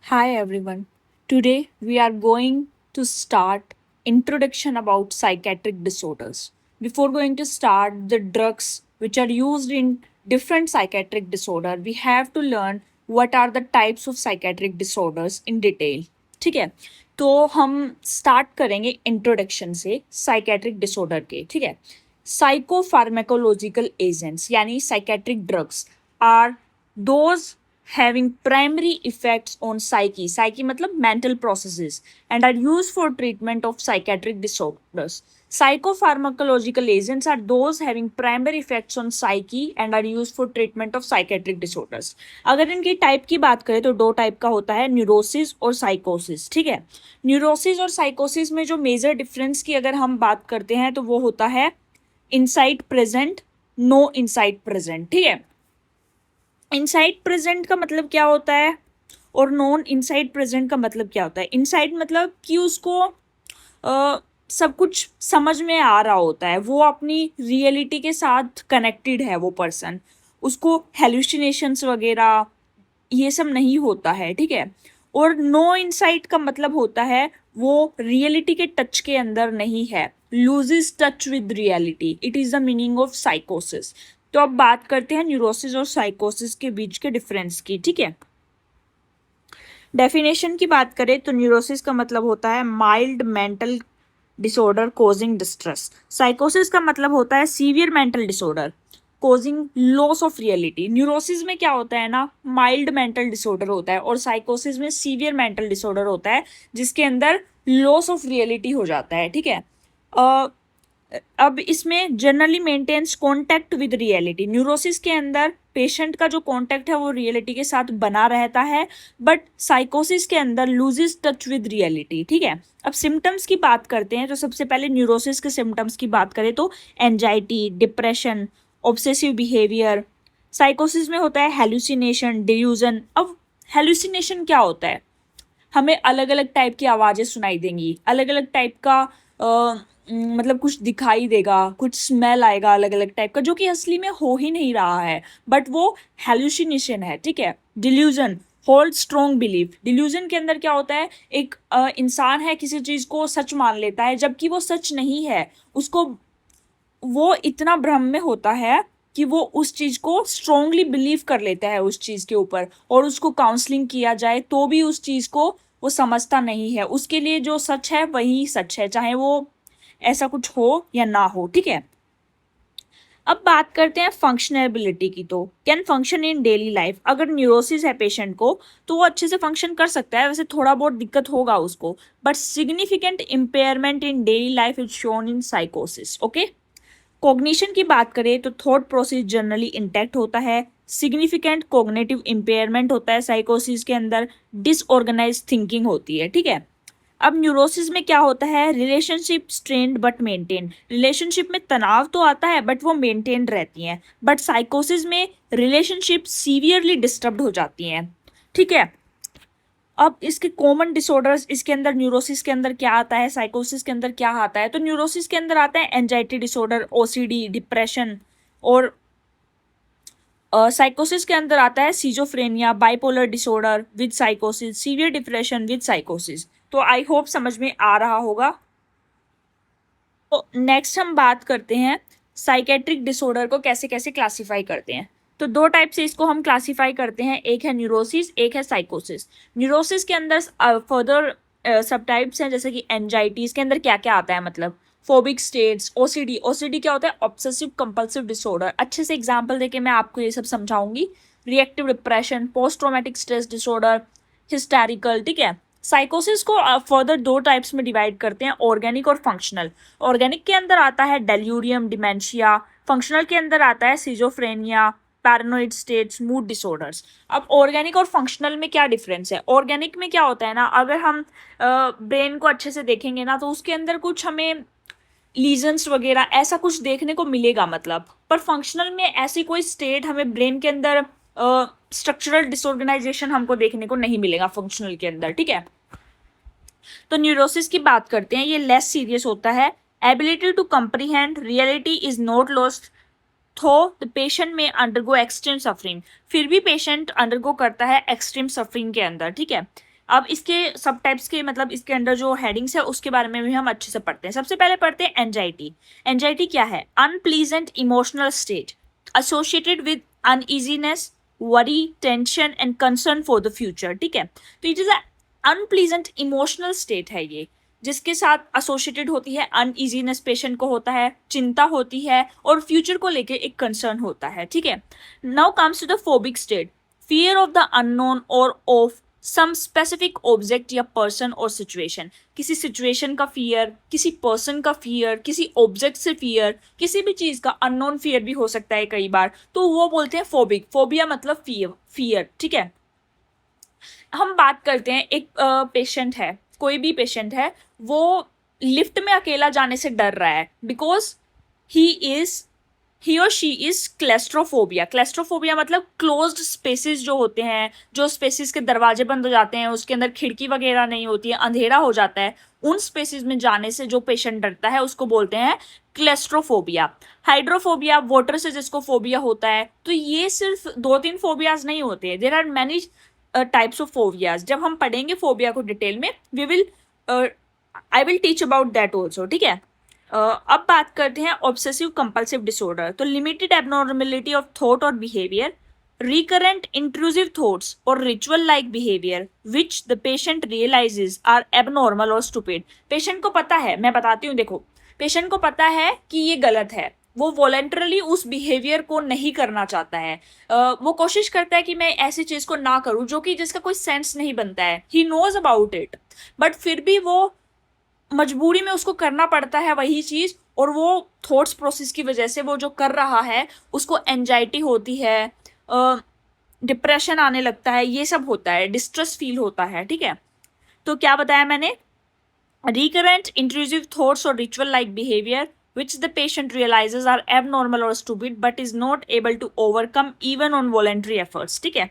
Hi everyone. Today we are going to start introduction about psychiatric disorders. Before going to start the drugs which are used in different psychiatric disorder, we have to learn what are the types of psychiatric disorders in detail. ठीक है, तो हम start करेंगे introduction से psychiatric disorder के. ठीक है, psychopharmacological agents यानी psychiatric drugs are those having primary effects on psyche. Psyche मतलब mental processes and are used for treatment of psychiatric disorders. Psychopharmacological agents are those having primary effects on psyche and are used for treatment of psychiatric disorders. अगर इनकी type की बात करें तो दो type का होता है, न्यूरोसिस और साइकोसिस. ठीक है, न्यूरोसिस और साइकोसिस में जो मेजर डिफरेंस की अगर हम बात करते हैं तो वो होता है insight present, no insight present. ठीक है, इनसाइड प्रेजेंट का मतलब क्या होता है और नॉन इनसाइड प्रेजेंट का मतलब क्या होता है. इनसाइड मतलब कि उसको सब कुछ समझ में आ रहा होता है, वो अपनी रियलिटी के साथ कनेक्टेड है वो पर्सन, उसको हेलुसिनेशंस वगैरह ये सब नहीं होता है. ठीक है, और नो इनसाइट का मतलब होता है वो रियलिटी के टच के अंदर नहीं है, loses touch with reality. It is the meaning of साइकोसिस. तो अब बात करते हैं न्यूरोसिस और साइकोसिस के बीच के डिफरेंस की. ठीक है, डेफिनेशन की बात करें तो न्यूरोसिस का मतलब होता है mild mental disorder causing distress. साइकोसिस का मतलब होता है severe mental disorder causing loss of reality. Neurosis में क्या होता है ना, माइल्ड मेंटल डिसऑर्डर होता है और साइकोसिस में सीवियर मेंटल डिसऑर्डर होता है जिसके अंदर लॉस ऑफ रियलिटी हो जाता है. ठीक है, अब इसमें generally maintains contact with reality. Neurosis के अंदर पेशेंट का जो कॉन्टैक्ट है वो रियलिटी के साथ बना रहता है, बट साइकोसिस के अंदर लूजेस टच विद रियलिटी. ठीक है, अब सिम्टम्स की बात करते हैं तो सबसे पहले न्यूरोसिस के सिम्टम्स की बात करें तो एंजाइटी, डिप्रेशन, ऑब्सेसिव बिहेवियर. साइकोसिस में होता है हेलुसिनेशन, डिल्यूजन. अब हेलुसिनेशन क्या होता है, हमें अलग अलग टाइप की आवाज़ें सुनाई देंगी, अलग अलग टाइप का मतलब कुछ दिखाई देगा, कुछ स्मेल आएगा अलग अलग टाइप का जो कि असली में हो ही नहीं रहा है, बट वो हेलुसिनेशन है. ठीक है, delusion, hold strong belief. Delusion के अंदर क्या होता है, एक इंसान है किसी चीज़ को सच मान लेता है जबकि वो सच नहीं है, उसको वो इतना भ्रम में होता है कि वो उस चीज़ को स्ट्रांगली बिलीव कर लेता है उस चीज़ के ऊपर, और उसको काउंसलिंग किया जाए तो भी उस चीज़ को वो समझता नहीं है. उसके लिए जो सच है वही सच है, चाहे वो ऐसा कुछ हो या ना हो. ठीक है, अब बात करते हैं फंक्शनैबिलिटी की. तो can function in daily life. अगर न्यूरोसिस है पेशेंट को तो वो अच्छे से फंक्शन कर सकता है, वैसे थोड़ा बहुत दिक्कत होगा उसको, but significant impairment in daily life is shown in साइकोसिस. ओके, कॉग्निशन की बात करें तो थॉट प्रोसेस जनरली इंटैक्ट होता है, सिग्निफिकेंट कॉग्निटिव इम्पेयरमेंट होता है साइकोसिस के अंदर, डिसऑर्गेनाइज थिंकिंग होती है. ठीक है, अब न्यूरोसिस में क्या होता है, relationship strained but maintain. Relationship में तनाव तो आता है बट वो मेंटेन रहती हैं, बट साइकोसिस में रिलेशनशिप सीवियरली डिस्टर्ब्ड हो जाती हैं. ठीक है, अब इसके कॉमन डिसऑर्डर्स इसके अंदर न्यूरोसिस के अंदर क्या आता है, साइकोसिस के अंदर क्या आता है. तो न्यूरोसिस के अंदर आता है एंजाइटी डिसऑर्डर, ओसीडी, डिप्रेशन, और साइकोसिस के अंदर आता है schizophrenia, bipolar disorder with साइकोसिस, severe depression with साइकोसिस. तो आई होप समझ में आ रहा होगा. तो नेक्स्ट हम बात करते हैं साइकेट्रिक डिसऑर्डर को कैसे कैसे क्लासीफाई करते हैं. तो दो टाइप से इसको हम क्लासीफाई करते हैं, एक है न्यूरोसिस, एक है साइकोसिस. न्यूरोसिस के अंदर फर्दर सब टाइप्स हैं, जैसे कि एंजाइटी, इसके अंदर क्या क्या आता है, मतलब फोबिक स्टेट्स, ओसीडी. ओसीडी क्या होता है, ऑब्सेसिव कंपल्सिव डिसऑर्डर. अच्छे से एग्जांपल देके मैं आपको ये सब समझाऊंगी. Reactive depression, post traumatic stress disorder, hysterical. ठीक है, साइकोसिस को फर्दर दो टाइप्स में डिवाइड करते हैं, ऑर्गेनिक और फंक्शनल. ऑर्गेनिक के अंदर आता है डेल्यूरियम, डिमेंशिया. फंक्शनल के अंदर आता है schizophrenia, paranoid states, mood disorders. अब ऑर्गेनिक और फंक्शनल में क्या डिफरेंस है. ऑर्गेनिक में क्या होता है ना, अगर हम ब्रेन को अच्छे से देखेंगे ना तो उसके अंदर कुछ हमें लीजन्स वगैरह ऐसा कुछ देखने को मिलेगा, मतलब. पर फंक्शनल में ऐसी कोई स्टेट हमें ब्रेन के अंदर स्ट्रक्चरल डिसऑर्गेनाइजेशन हमको देखने को नहीं मिलेगा फंक्शनल के अंदर. ठीक है, तो न्यूरोसिस की बात करते हैं, ये लेस सीरियस होता है. Ability to comprehend reality is not lost though the patient may undergo extreme suffering. फिर भी पेशेंट अंडरगो करता है एक्सट्रीम सफरिंग के अंदर. ठीक है, अब इसके सब टाइप्स के मतलब इसके अंडर जो हेडिंग्स है उसके बारे में भी हम अच्छे से पढ़ते हैं। सबसे पहले पढ़ते हैं एंजाइटी। एंजाइटी क्या है? Unpleasant emotional state associated with uneasiness, worry, tension and concern for the future। ठीक है, तो it is unpleasant emotional state है ये, जिसके साथ एसोसिएटेड होती है अनइजीनेस, पेशेंट को होता है, चिंता होती है और फ्यूचर को लेके एक कंसर्न होता है। ठीक है, now comes to the phobic state, fear of the unknown और ऑफ सम स्पेसिफिक ऑब्जेक्ट या पर्सन और सिचुएशन। किसी सिचुएशन का फियर, किसी पर्सन का फियर, किसी ऑब्जेक्ट से फियर, किसी भी चीज का अननोन फियर भी हो सकता है कई बार, तो वो बोलते हैं फोबिक। फोबिया मतलब फियर। ठीक है, हम बात करते हैं एक पेशेंट है, कोई भी पेशेंट है, वो लिफ्ट में अकेला जाने से डर रहा है बिकॉज ही और शी इज क्लेस्ट्रोफोबिया। क्लेस्ट्रोफोबिया मतलब क्लोज्ड स्पेसेस जो होते हैं, जो स्पेसेस के दरवाजे बंद हो जाते हैं, उसके अंदर खिड़की वगैरह नहीं होती है, अंधेरा हो जाता है, उन स्पेसेस में जाने से जो पेशेंट डरता है उसको बोलते हैं क्लेस्ट्रोफोबिया। हाइड्रोफोबिया, वाटर से जिसको फोबिया होता है। तो ये सिर्फ 2-3 फोबियाज नहीं होते, there are many types of phobias. जब हम पढ़ेंगे फोबिया को डिटेल में, I will teach about that also. ठीक है, अब बात करते हैं ऑब्सेसिव कंपल्सिव डिसऑर्डर। तो लिमिटेड एबनॉर्मेलिटी ऑफ थॉट और behaviour, recurrent intrusive thoughts or ritual like behavior which the patient realizes are abnormal or stupid। Patient को पता है, मैं बताती हूँ, देखो पेशेंट को पता है कि ये गलत है, वो वॉलेंटरली उस बिहेवियर को नहीं करना चाहता है, वो कोशिश करता है कि मैं ऐसी चीज को ना करूं जो कि जिसका कोई सेंस नहीं बनता है, he knows about it, but फिर भी वो मजबूरी में उसको करना पड़ता है वही चीज, और वो थॉट्स प्रोसेस की वजह से वो जो कर रहा है उसको एंजाइटी होती है, डिप्रेशन आने लगता है, ये सब होता है, डिस्ट्रेस फील होता है। ठीक है, तो क्या बताया मैंने? recurrent intrusive thoughts or ritual like behavior which the patient realizes are abnormal or stupid but is not able to overcome even on voluntary efforts। ठीक है,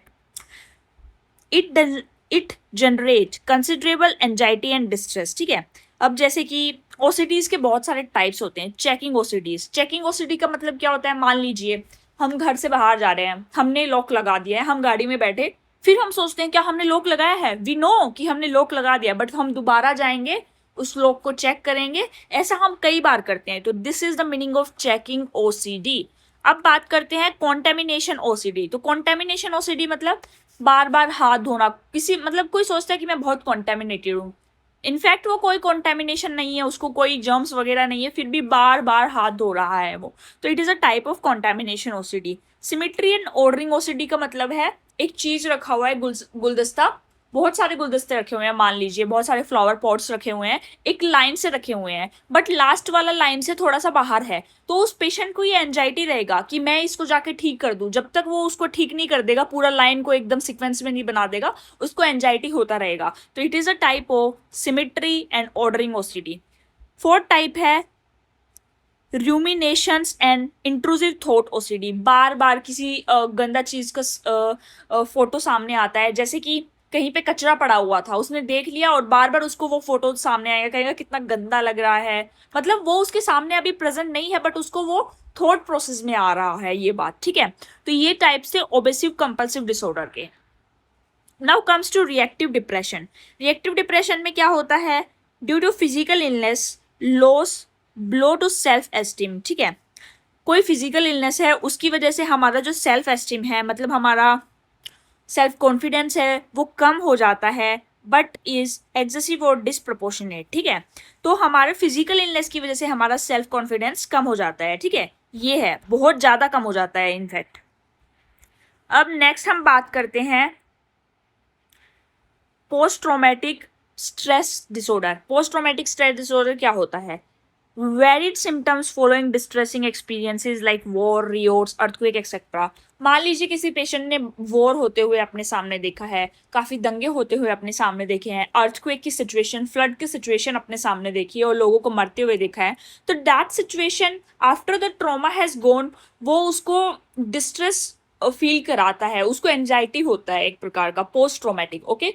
it generate considerable anxiety and distress। ठीक है, अब जैसे कि ओसीडीज के बहुत सारे टाइप्स होते हैं। चेकिंग ओसीडीज, चेकिंग ओसीडी का मतलब क्या होता है? मान लीजिए हम घर से बाहर जा रहे हैं, हमने लॉक लगा दिया है, हम गाड़ी में बैठे, फिर हम सोचते हैं क्या हमने लॉक लगाया है, वी नो कि हमने लॉक लगा दिया, बट हम दोबारा जाएंगे, उस लॉक को चेक करेंगे। ऐसा हम कई बार करते हैं, तो this is the meaning of checking OCD. अब बात करते हैं कॉन्टेमिनेशन ओसीडी। तो कॉन्टेमिनेशन ओसीडी मतलब बार बार हाथ धोना, किसी मतलब कोई सोचता है कि मैं बहुत कॉन्टेमिनेटेड हूँ, इनफैक्ट वो कोई कॉन्टेमिनेशन नहीं है, उसको कोई जर्म्स वगैरह नहीं है, फिर भी बार बार हाथ धो रहा है वो, तो it is a type of contamination OCD. Symmetry and ordering OCD का मतलब है एक चीज रखा हुआ है, गुलदस्ता, बहुत सारे गुलदस्ते रखे हुए हैं, मान लीजिए बहुत सारे फ्लावर पॉट्स रखे हुए हैं, एक लाइन से रखे हुए हैं, बट लास्ट वाला लाइन से थोड़ा सा बाहर है, तो उस पेशेंट को ये एंजाइटी रहेगा कि मैं इसको जाके ठीक कर दूं। जब तक वो उसको ठीक नहीं कर देगा, पूरा लाइन को एकदम सीक्वेंस में नहीं बना देगा, उसको एंजाइटी होता रहेगा। तो it is a type of symmetry and ordering OCD. Fourth type है रूमिनेशंस एंड इंट्रूसिव थॉट ओसीडी। बार बार किसी गंदा चीज का फोटो सामने आता है, जैसे कि कहीं पे कचरा पड़ा हुआ था, उसने देख लिया और बार बार उसको वो फोटो सामने आएगा, कहेगा कितना गंदा लग रहा है, मतलब वो उसके सामने अभी प्रेजेंट नहीं है, बट उसको वो थॉट प्रोसेस में आ रहा है ये बात। ठीक है, तो ये टाइप से ओबेसिव कंपल्सिव डिसऑर्डर के। Now comes to reactive depression. Reactive depression में क्या होता है? Due to physical illness, loss, blow to self esteem. ठीक है, कोई फिजिकल इलनेस है, उसकी वजह से हमारा जो सेल्फ एस्टीम है, मतलब हमारा सेल्फ कॉन्फिडेंस है, वो कम हो जाता है, बट इज एक्सेसिव और डिसप्रोपोर्शनेट। ठीक है, तो हमारे फिजिकल इलनेस की वजह से हमारा सेल्फ कॉन्फिडेंस कम हो जाता है। ठीक है, ये है, बहुत ज्यादा कम हो जाता है इनफैक्ट। अब नेक्स्ट हम बात करते हैं post traumatic stress disorder. Post traumatic stress disorder क्या होता है? Varied symptoms following distressing experiences like war, riots, earthquake etcetera. मान लीजिए किसी पेशेंट ने वॉर होते हुए अपने सामने देखा है, काफी दंगे होते हुए अपने सामने देखे हैं, अर्थक्वेक की सिचुएशन, फ्लड की सिचुएशन अपने सामने देखी है और लोगों को मरते हुए देखा है, तो that situation after the trauma has gone, वो उसको डिस्ट्रेस फील कराता है, उसको एंजाइटी होता है एक प्रकार का पोस्ट ट्रॉमेटिक। ओके,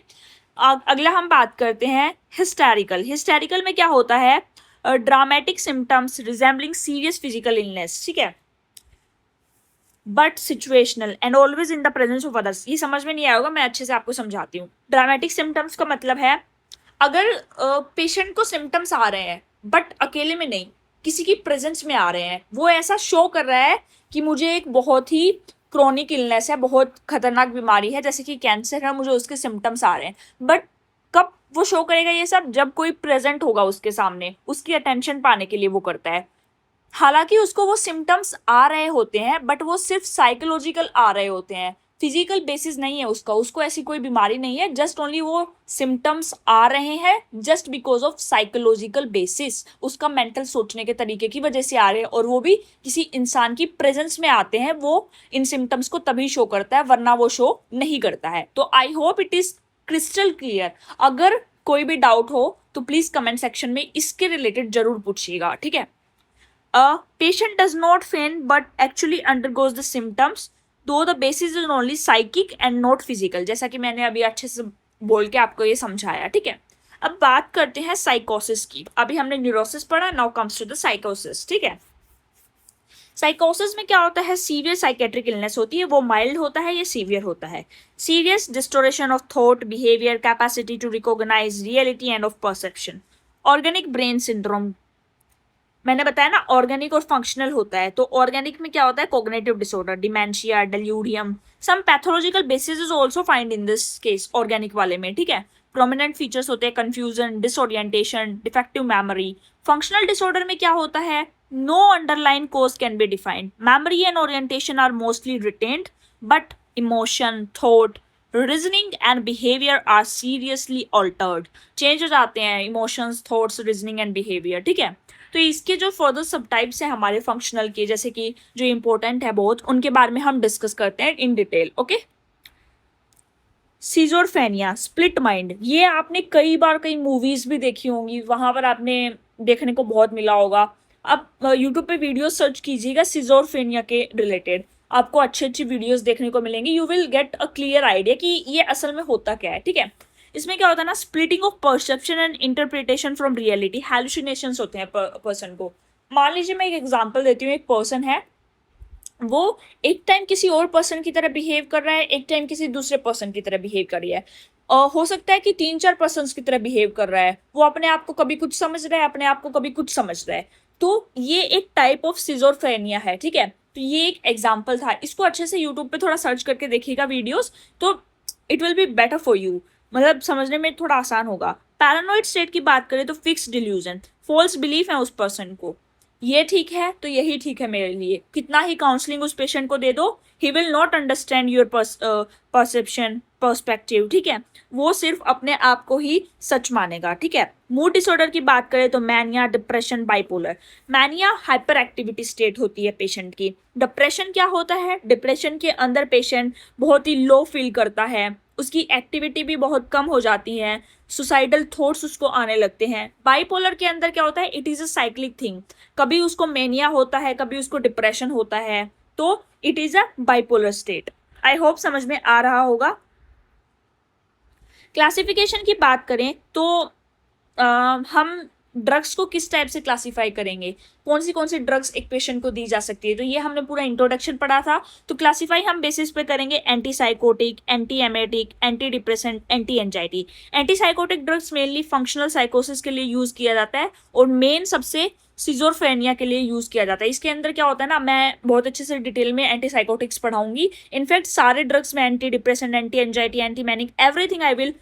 अगला हम बात करते हैं हिस्टैरिकल। हिस्टैरिकल में क्या होता है? Dramatic symptoms resembling serious physical illness. ठीक है, but situational and always in the presence of others. ये समझ में नहीं आया होगा, मैं अच्छे से आपको समझाती हूँ। ड्रामेटिक सिम्टम्स का मतलब है अगर पेशेंट को सिम्टम्स आ रहे हैं बट अकेले में नहीं, किसी की प्रेजेंस में आ रहे हैं, वो ऐसा शो कर रहा है कि मुझे एक बहुत ही क्रॉनिक इलनेस है, बहुत खतरनाक बीमारी है, जैसे कि कैंसर है, मुझे उसके सिम्टम्स आ रहे हैं। बट कब वो शो करेगा ये सब? जब कोई प्रेजेंट होगा उसके सामने, उसकी अटेंशन पाने के लिए वो करता है। हालांकि उसको वो सिम्टम्स आ रहे होते हैं बट वो सिर्फ साइकोलॉजिकल आ रहे होते हैं, फिजिकल बेसिस नहीं है उसका, उसको ऐसी कोई बीमारी नहीं है, जस्ट ओनली वो सिम्टम्स आ रहे हैं just because of psychological basis, उसका मेंटल सोचने के तरीके की वजह से आ रहे हैं, और वो भी किसी इंसान की प्रेजेंस में आते हैं, वो इन सिम्टम्स को तभी शो करता है, वरना वो शो नहीं करता है। तो I hope it is crystal clear. अगर कोई भी डाउट हो तो प्लीज कमेंट सेक्शन में इसके रिलेटेड जरूर पूछिएगा, ठीक है। A patient does not faint but actually undergoes the symptoms, though the basis is only psychic and not physical। जैसा कि मैंने अभी अच्छे से बोल के आपको ये समझाया, ठीक है। अब बात करते हैं साइकोसिस की। अभी हमने न्यूरोसिस पढ़ा, नाउ कम्स टू द साइकोसिस, ठीक है। साइकोसिस में क्या होता है? सीवियर साइकेट्रिक इलनेस होती है, वो माइल्ड होता है या सीवियर होता है। Serious distortion of thought, behaviour, capacity to recognise reality and of perception. Organic brain syndrome, मैंने बताया ना ऑर्गेनिक और फंक्शनल होता है। तो ऑर्गेनिक में क्या होता है? Cognitive disorder, dementia, delirium, some pathological basis is also find in this case, organic वाले में, ठीक है। प्रोमिनेंट फीचर्स होते हैं confusion, disorientation, defective memory. Functional disorder में क्या होता है? No underlying cause can be defined, memory and orientation are mostly retained but emotion, thought, reasoning and behaviour are seriously altered. Change हो जाते हैं emotions, thoughts, reasoning and behaviour, ठीक है। तो इसके जो फर्दर सब टाइप्स हैं हमारे फंक्शनल के, जैसे कि जो इंपॉर्टेंट है बहुत, उनके बारे में हम डिस्कस करते हैं in detail, okay. Schizophrenia, split mind, ये आपने कई बार कई मूवीज भी देखी होंगी, वहां पर आपने देखने को बहुत मिला होगा। अब यूट्यूब पे वीडियो सर्च कीजिएगा सिजोफ्रेनिया के रिलेटेड, आपको अच्छी अच्छी वीडियोस देखने को मिलेंगी। You will get a clear idea कि ये असल में होता क्या है, ठीक है। इसमें क्या होता है ना, splitting of perception and interpretation from reality, hallucinations होते हैं पर्सन को। मान लीजिए मैं एक एग्जांपल देती हूँ, एक पर्सन है, वो एक टाइम किसी और पर्सन की तरह बिहेव कर रहा है, एक टाइम किसी दूसरे पर्सन की तरह बिहेव कर रही है। हो सकता है कि 3-4 पर्सन की तरह बिहेव कर रहा है, वो अपने आप को कभी कुछ समझ रहा है, अपने आप को कभी कुछ समझ रहा है। तो ये एक टाइप ऑफ सिजोफ्रेनिया है, ठीक है। तो ये एक एग्जाम्पल था, इसको अच्छे से यूट्यूब पे थोड़ा सर्च करके देखिएगा वीडियोस, तो it will be better for you, मतलब समझने में थोड़ा आसान होगा। पैरानोइड स्टेट की बात करें तो फिक्स डिल्यूजन, फॉल्स बिलीफ है उस पर्सन को, ये ठीक है तो यही ठीक है मेरे लिए, कितना ही काउंसलिंग उस पेशेंट को दे दो, he will not understand your perception, perspective, ठीक है। वो सिर्फ अपने आप को ही सच मानेगा, ठीक है। मूड डिसऑर्डर की बात करें तो mania, depression, bipolar. Mania hyper activity state होती है पेशेंट की। डिप्रेशन क्या होता है? डिप्रेशन के अंदर पेशेंट बहुत ही लो फील करता है, उसकी एक्टिविटी भी बहुत कम हो जाती है, सुसाइडल थॉट्स उसको आने लगते हैं। बाइपोलर के अंदर क्या होता है? It is a cyclic thing, कभी उसको मेनिया होता है, कभी उसको डिप्रेशन होता है, तो it is a bipolar state. I hope समझ में आ रहा होगा। क्लासिफिकेशन की बात करें तो हम ड्रग्स को किस टाइप से क्लासीफाई करेंगे, कौन सी ड्रग्स एक पेशेंट को दी जा सकती है, तो ये हमने पूरा इंट्रोडक्शन पढ़ा था। तो क्लासीफाई हम बेसिस पे करेंगे anti psychotic, anti emetic, anti depressant, anti anxiety. Anti psychotic drugs mainly functional साइकोसिस के लिए यूज किया जाता है, और मेन सबसे सिजोफ्रेनिया के लिए यूज किया जाता है। इसके अंदर क्या होता है ना, मैं बहुत अच्छे से डिटेल में एंटी साइकोटिक्स पढ़ाऊंगी, इनफैक्ट सारे ड्रग्स में, anti depressant, anti anxiety, anti manic, everything I will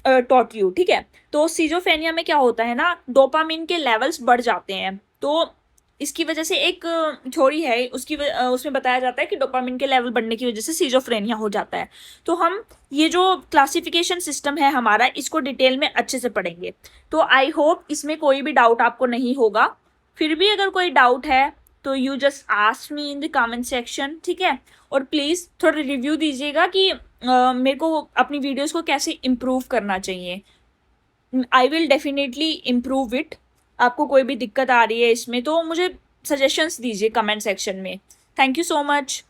taught you, ठीक है। तो सीजोफ्रेनिया में क्या होता है ना, डोपामिन के लेवल्स बढ़ जाते हैं, तो इसकी वजह से एक थ्योरी है उसमें बताया जाता है कि डोपामिन के लेवल बढ़ने की वजह से सीजोफ्रेनिया हो जाता है। तो हम ये जो क्लासिफिकेशन सिस्टम है हमारा, इसको डिटेल में अच्छे से पढ़ेंगे। तो आई होप इसमें कोई भी डाउट आपको नहीं होगा। फिर भी अगर कोई डाउट है तो you just ask me in the comment section, ठीक है। और प्लीज़ थोड़ा रिव्यू दीजिएगा कि मेरे को अपनी वीडियोस को कैसे इम्प्रूव करना चाहिए। I will definitely improve it. आपको कोई भी दिक्कत आ रही है इसमें तो मुझे सजेशंस दीजिए कमेंट सेक्शन में। Thank you so much.